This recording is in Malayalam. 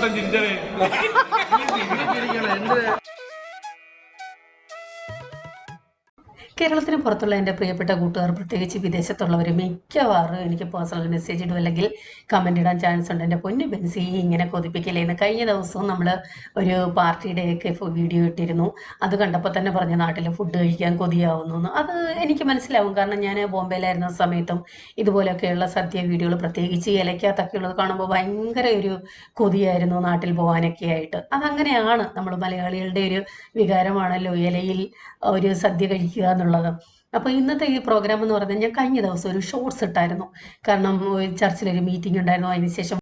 വട്ടം ചിരിച്ചേ. കേരളത്തിന് പുറത്തുള്ള എൻ്റെ പ്രിയപ്പെട്ട കൂട്ടുകാർ, പ്രത്യേകിച്ച് വിദേശത്തുള്ളവർ മിക്കവാറും എനിക്ക് പേഴ്സണൽ മെസ്സേജ് ഇടും, അല്ലെങ്കിൽ കമൻ്റ് ഇടാൻ ചാൻസ് ഉണ്ട്. എൻ്റെ പൊന്നു ബെൻസി ഇങ്ങനെ കൊതിപ്പിക്കലേന്ന്. കഴിഞ്ഞ ദിവസവും നമ്മൾ ഒരു പാർട്ടിയുടെയൊക്കെ വീഡിയോ ഇട്ടിരുന്നു. അത് കണ്ടപ്പോൾ തന്നെ പറഞ്ഞ നാട്ടിൽ ഫുഡ് കഴിക്കാൻ കൊതിയാവുന്നു എന്ന്. അത് എനിക്ക് മനസ്സിലാവും, കാരണം ഞാൻ ബോംബെയിലായിരുന്ന സമയത്തും ഇതുപോലെയൊക്കെയുള്ള സദ്യ വീഡിയോകൾ, പ്രത്യേകിച്ച് ഇലയ്ക്കകത്തൊക്കെ ഉള്ളത് കാണുമ്പോൾ ഭയങ്കര ഒരു കൊതിയായിരുന്നു നാട്ടിൽ പോകാനൊക്കെ ആയിട്ട്. അതങ്ങനെയാണ്, നമ്മൾ മലയാളികളുടെ ഒരു വികാരമാണല്ലോ ഇലയിൽ ഒരു സദ്യ കഴിക്കുക എന്നുള്ളത്. അപ്പോൾ ഇന്നത്തെ ഈ പ്രോഗ്രാം എന്ന് പറഞ്ഞാൽ ഞാൻ കഴിഞ്ഞ ദിവസം ഒരു ഷോർട്സ് ഇട്ടായിരുന്നു. കാരണം ചർച്ചിലൊരു മീറ്റിംഗ് ഉണ്ടായിരുന്നു. അതിനുശേഷം